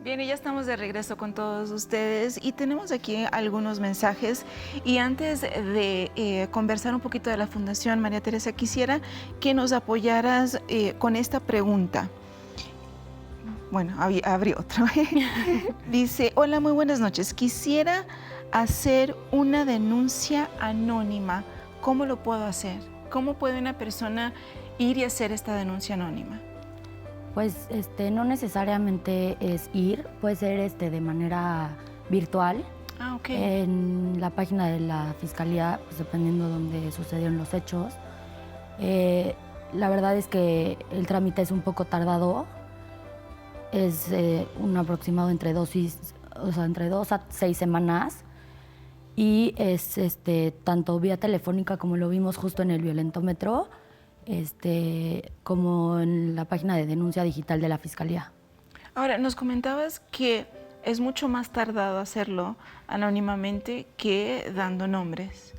Bien, y ya estamos de regreso con todos ustedes y tenemos aquí algunos mensajes. Y antes de conversar un poquito de la Fundación, María Teresa, quisiera que nos apoyaras con esta pregunta. Bueno, abrí otro. Dice, hola, muy buenas noches. Quisiera hacer una denuncia anónima. ¿Cómo lo puedo hacer? ¿Cómo puede una persona ir y hacer esta denuncia anónima? Pues no necesariamente es ir, puede ser de manera virtual. Ah, ok. En la página de la Fiscalía, pues dependiendo de dónde sucedieron los hechos. La verdad es que el trámite es un poco tardado. Es un aproximado entre 2 a 6 semanas. Y es tanto vía telefónica, como lo vimos justo en el violentómetro, como en la página de denuncia digital de la Fiscalía. Ahora, nos comentabas que es mucho más tardado hacerlo anónimamente que dando nombres.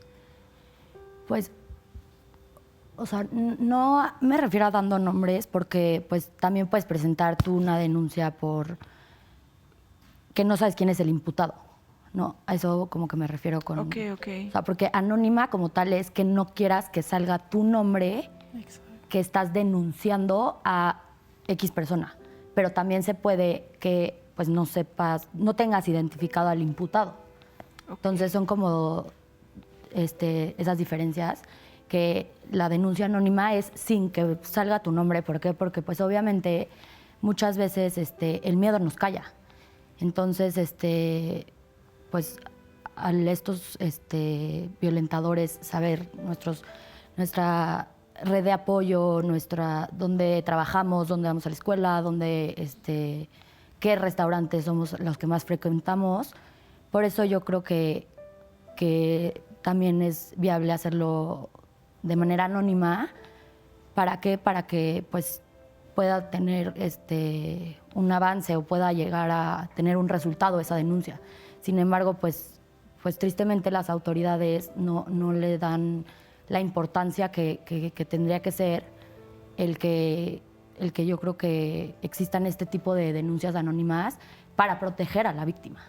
Pues, no me refiero a dando nombres porque pues también puedes presentar tú una denuncia por que no sabes quién es el imputado. No, a eso como que me refiero con... Ok. O sea, porque anónima como tal es que no quieras que salga tu nombre. Exacto. Que estás denunciando a X persona. Pero también se puede que pues no sepas, no tengas identificado al imputado. Okay. Entonces son como esas diferencias, que la denuncia anónima es sin que salga tu nombre. ¿Por qué? Porque pues obviamente muchas veces el miedo nos calla. Entonces pues al estos violentadores saber nuestra red de apoyo, dónde trabajamos, dónde vamos a la escuela, qué restaurantes somos los que más frecuentamos. Por eso yo creo que también es viable hacerlo de manera anónima. ¿Para qué? Para que pues pueda tener un avance o pueda llegar a tener un resultado esa denuncia. Sin embargo, pues tristemente las autoridades no le dan la importancia que tendría que ser el que yo creo que existan este tipo de denuncias anónimas para proteger a la víctima.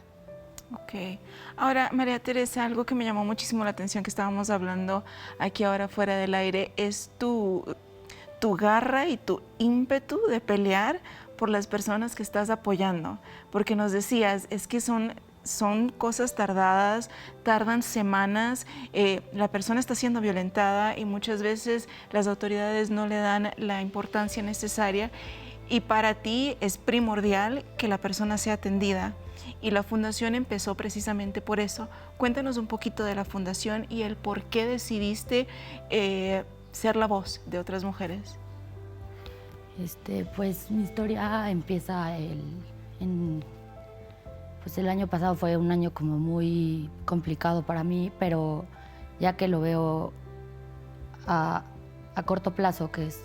Ok. Ahora, María Teresa, algo que me llamó muchísimo la atención que estábamos hablando aquí ahora fuera del aire es tu garra y tu ímpetu de pelear por las personas que estás apoyando. Porque nos decías, es que son cosas tardadas, tardan semanas, la persona está siendo violentada y muchas veces las autoridades no le dan la importancia necesaria y para ti es primordial que la persona sea atendida y la fundación empezó precisamente por eso. Cuéntanos un poquito de la fundación y el por qué decidiste ser la voz de otras mujeres. Pues mi historia empieza pues el año pasado fue un año como muy complicado para mí, pero ya que lo veo a corto plazo, que es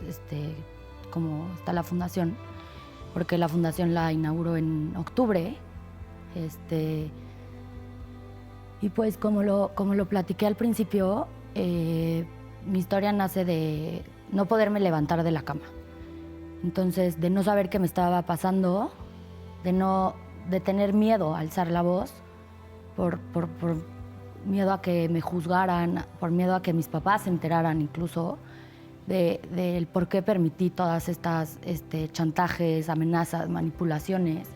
como está la fundación, porque la fundación la inauguró en octubre, y pues como lo platiqué al principio, mi historia nace de no poderme levantar de la cama. Entonces, de no saber qué me estaba pasando, de tener miedo a alzar la voz, por miedo a que me juzgaran, por miedo a que mis papás se enteraran incluso del por qué permití todas estas chantajes, amenazas, manipulaciones.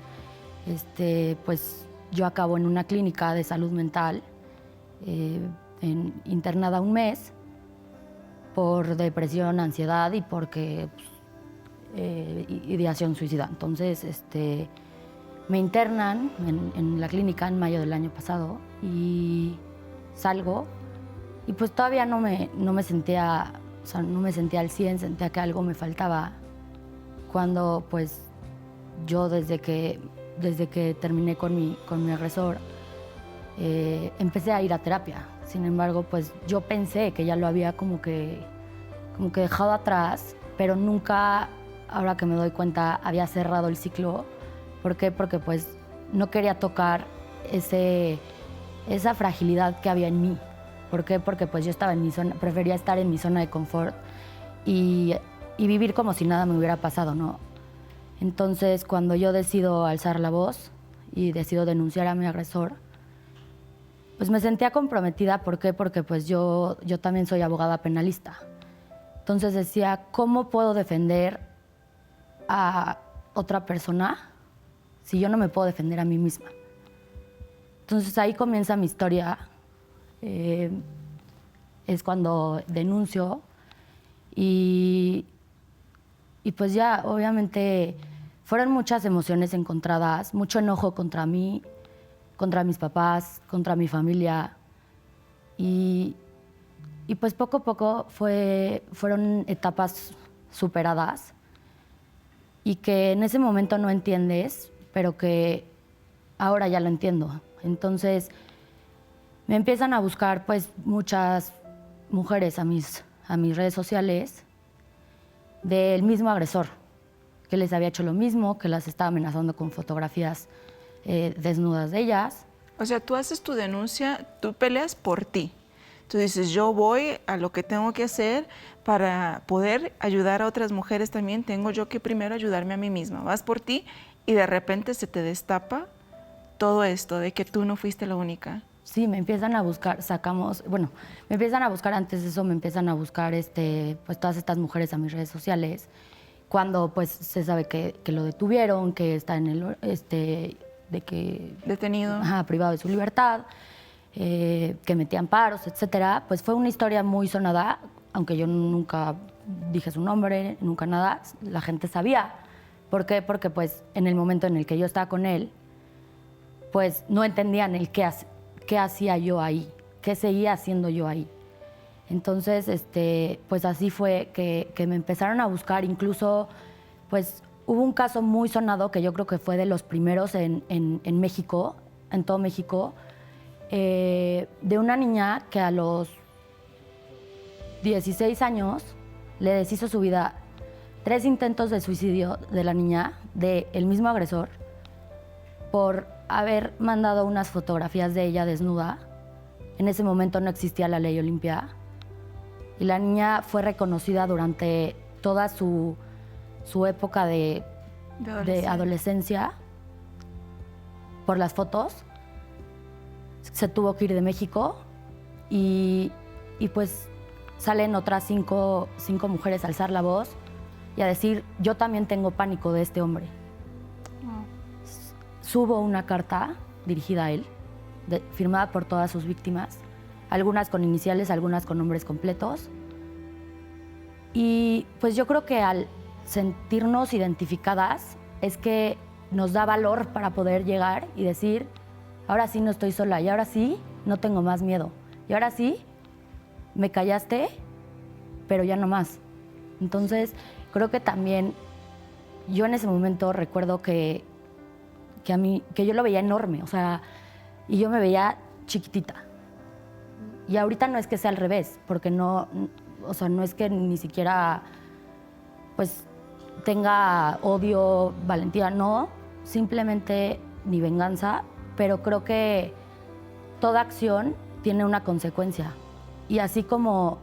Pues yo acabo en una clínica de salud mental, internada un mes por depresión, ansiedad y porque ideación suicida. Entonces, me internan en la clínica en mayo del año pasado y salgo y pues todavía no me sentía, o sea, no me sentía al 100, sentía que algo me faltaba. Cuando pues yo desde que terminé con mi agresor, empecé a ir a terapia. Sin embargo, pues yo pensé que ya lo había como que dejado atrás, pero nunca, ahora que me doy cuenta, había cerrado el ciclo. ¿Por qué? Porque pues no quería tocar esa fragilidad que había en mí. ¿Por qué? Porque pues yo estaba en mi zona, prefería estar en mi zona de confort y vivir como si nada me hubiera pasado, ¿no? Entonces, cuando yo decido alzar la voz y decido denunciar a mi agresor, pues me sentía comprometida. ¿Por qué? Porque pues yo también soy abogada penalista. Entonces decía, ¿cómo puedo defender a otra persona si yo no me puedo defender a mí misma? Entonces ahí comienza mi historia. Es cuando denuncio y pues ya obviamente fueron muchas emociones encontradas, mucho enojo contra mí, contra mis papás, contra mi familia y pues poco a poco fueron etapas superadas y que en ese momento no entiendes, pero que ahora ya lo entiendo. Entonces me empiezan a buscar pues muchas mujeres a mis redes sociales del mismo agresor, que les había hecho lo mismo, que las estaba amenazando con fotografías desnudas de ellas. O sea, tú haces tu denuncia, tú peleas por ti. Tú dices, yo voy a lo que tengo que hacer para poder ayudar a otras mujeres también. Tengo yo que primero ayudarme a mí misma. Vas por ti y de repente se te destapa todo esto de que tú no fuiste la única. Sí, me empiezan a buscar, me empiezan a buscar antes de eso, me empiezan a buscar pues todas estas mujeres a mis redes sociales. Cuando pues se sabe que lo detuvieron, que está en el detenido, privado de su libertad, que metía amparos, etcétera, pues fue una historia muy sonada, aunque yo nunca dije su nombre, nunca nada, la gente sabía. ¿Por qué? Porque pues en el momento en el que yo estaba con él, pues no entendían el qué hacía yo ahí, qué seguía haciendo yo ahí. Entonces, pues así fue que me empezaron a buscar. Incluso, pues hubo un caso muy sonado que yo creo que fue de los primeros en México, en todo México, de una niña que a los 16 años le deshizo su vida. 3 intentos de suicidio de la niña, del mismo agresor, por haber mandado unas fotografías de ella desnuda. En ese momento no existía la ley Olimpia. Y la niña fue reconocida durante toda su época de adolescencia por las fotos. Se tuvo que ir de México y pues salen otras 5 mujeres a alzar la voz y a decir, yo también tengo pánico de este hombre. Subo una carta dirigida a él, firmada por todas sus víctimas, algunas con iniciales, algunas con nombres completos. Y pues yo creo que al sentirnos identificadas es que nos da valor para poder llegar y decir, ahora sí no estoy sola, y ahora sí no tengo más miedo, y ahora sí me callaste, pero ya no más. Entonces creo que también yo en ese momento recuerdo que yo lo veía enorme, o sea, y yo me veía chiquitita. Y ahorita no es que sea al revés, porque no es que ni siquiera pues tenga odio, valentía, no, simplemente ni venganza, pero creo que toda acción tiene una consecuencia. Y así como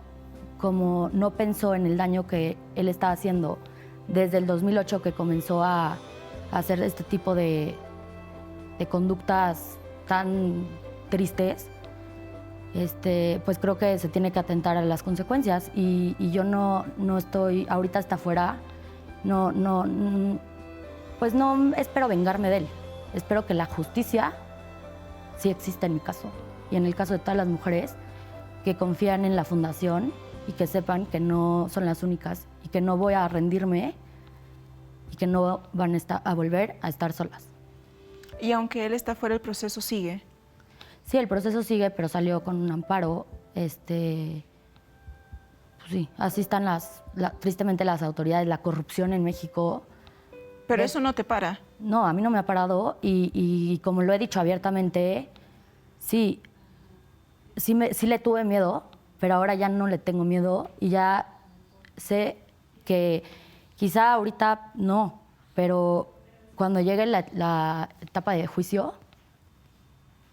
no pensó en el daño que él estaba haciendo desde el 2008 que comenzó a hacer este tipo de conductas tan tristes, pues creo que se tiene que atentar a las consecuencias y yo no estoy, ahorita está afuera, pues no espero vengarme de él, espero que la justicia sí exista en mi caso y en el caso de todas las mujeres que confían en la fundación y que sepan que no son las únicas y que no voy a rendirme y que no van a volver a estar solas. Y aunque él está fuera, el proceso sigue. Sí, el proceso sigue, pero salió con un amparo. Pues sí, así están tristemente las autoridades, la corrupción en México. Pero eso no te para. No, a mí no me ha parado y como lo he dicho abiertamente, sí le tuve miedo, pero ahora ya no le tengo miedo y ya sé que quizá ahorita no, pero cuando llegue la etapa de juicio,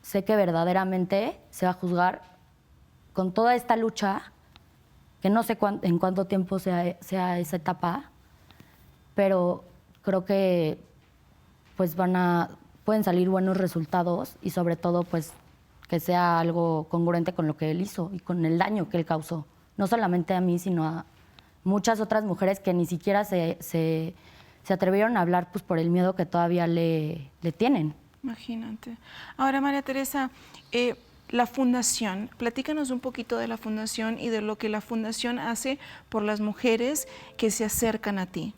sé que verdaderamente se va a juzgar con toda esta lucha, que no sé en cuánto tiempo sea esa etapa, pero creo que pues pueden salir buenos resultados y sobre todo pues que sea algo congruente con lo que él hizo y con el daño que él causó. No solamente a mí, sino a muchas otras mujeres que ni siquiera se atrevieron a hablar pues por el miedo que todavía le tienen. Imagínate. Ahora, María Teresa, la fundación, platícanos un poquito de la fundación y de lo que la fundación hace por las mujeres que se acercan a ti.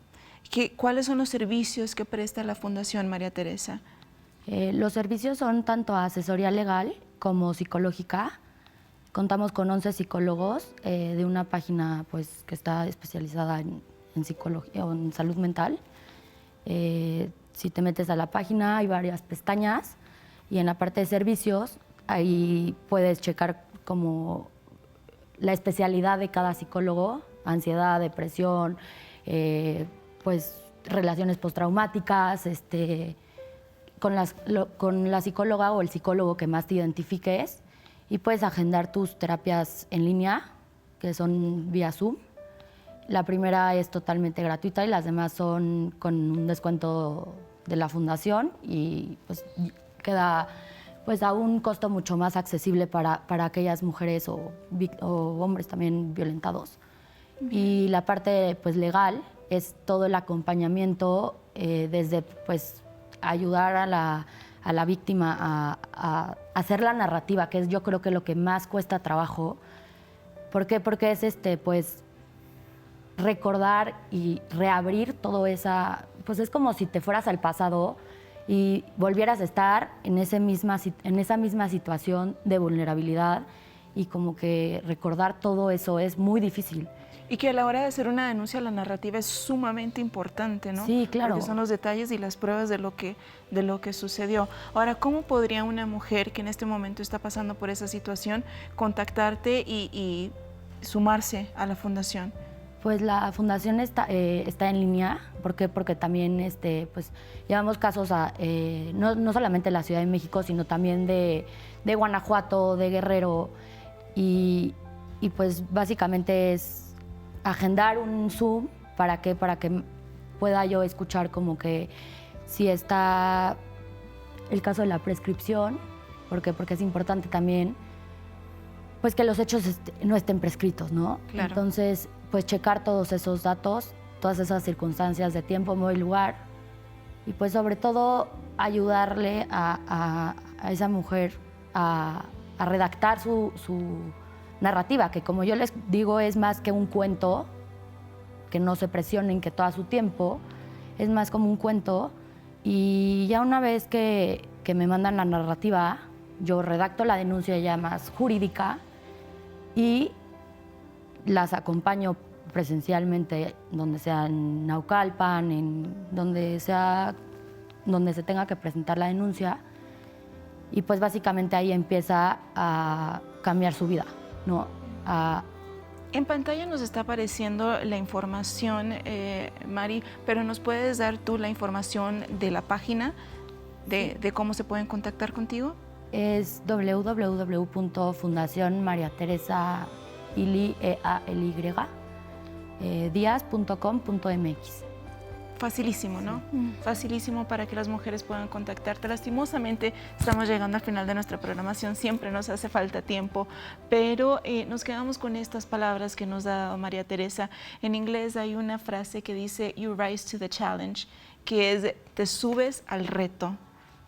¿Cuáles son los servicios que presta la fundación, María Teresa? Los servicios son tanto asesoría legal como psicológica. Contamos con 11 psicólogos de una página pues, que está especializada en psicología o en salud mental. Si te metes a la página hay varias pestañas y en la parte de servicios ahí puedes checar como la especialidad de cada psicólogo, ansiedad, depresión, pues relaciones postraumáticas, con la psicóloga o el psicólogo que más te identifiques y puedes agendar tus terapias en línea, que son vía Zoom. La primera es totalmente gratuita y las demás son con un descuento de la fundación y pues queda pues a un costo mucho más accesible para aquellas mujeres o hombres también violentados. Y la parte pues legal es todo el acompañamiento desde pues ayudar a la víctima a hacer la narrativa, que es yo creo que lo que más cuesta trabajo. ¿Por qué? Porque es pues recordar y reabrir todo esa, pues es como si te fueras al pasado y volvieras a estar en esa misma situación de vulnerabilidad y como que recordar todo eso es muy difícil. Y que a la hora de hacer una denuncia la narrativa es sumamente importante, ¿no? Sí, claro. Porque son los detalles y las pruebas de lo que sucedió. Ahora, ¿cómo podría una mujer que en este momento está pasando por esa situación contactarte y sumarse a la fundación? Pues la fundación está en línea. ¿Por qué? Porque también pues, llevamos casos no solamente de la Ciudad de México, sino también de Guanajuato, de Guerrero. Y pues básicamente es agendar un Zoom para que pueda yo escuchar como que si está el caso de la prescripción, porque es importante también pues que los hechos no estén prescritos, ¿no? Claro. Entonces, pues checar todos esos datos, todas esas circunstancias de tiempo, modo y lugar, y pues sobre todo ayudarle a esa mujer a redactar su narrativa, que como yo les digo es más que un cuento, que no se presionen que todo a su tiempo, es más como un cuento y ya una vez que me mandan la narrativa, yo redacto la denuncia ya más jurídica y las acompaño presencialmente donde sea en Naucalpan, en donde se tenga que presentar la denuncia y pues básicamente ahí empieza a cambiar su vida. No, en pantalla nos está apareciendo la información, Mari, pero ¿nos puedes dar tú la información de la página de cómo se pueden contactar contigo? Es www.fundacionmariateresa.díaz.com.mx. Facilísimo, ¿no? Facilísimo para que las mujeres puedan contactarte. Lastimosamente estamos llegando al final de nuestra programación, siempre nos hace falta tiempo, pero nos quedamos con estas palabras que nos ha dado María Teresa. En inglés hay una frase que dice, you rise to the challenge, que es, te subes al reto,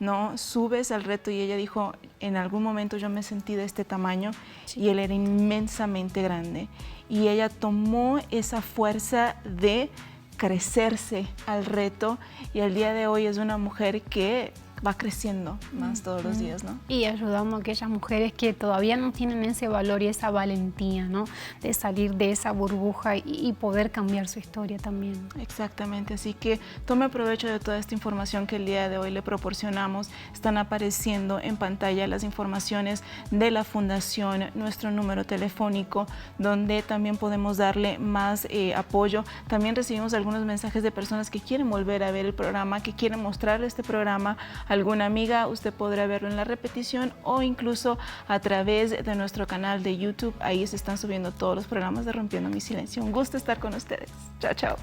¿no? Subes al reto y ella dijo, en algún momento yo me sentí de este tamaño y él era inmensamente grande. Y ella tomó esa fuerza de crecerse al reto y al día de hoy es una mujer que va creciendo más todos los días, ¿no? Y ayudamos a aquellas mujeres que todavía no tienen ese valor y esa valentía, ¿no? De salir de esa burbuja y poder cambiar su historia también. Exactamente, así que tome provecho de toda esta información que el día de hoy le proporcionamos. Están apareciendo en pantalla las informaciones de la Fundación, nuestro número telefónico, donde también podemos darle más apoyo. También recibimos algunos mensajes de personas que quieren volver a ver el programa, que quieren mostrarle este programa a alguna amiga. Usted podrá verlo en la repetición o incluso a través de nuestro canal de YouTube. Ahí se están subiendo todos los programas de Rompiendo mi Silencio. Un gusto estar con ustedes. Chao, chao.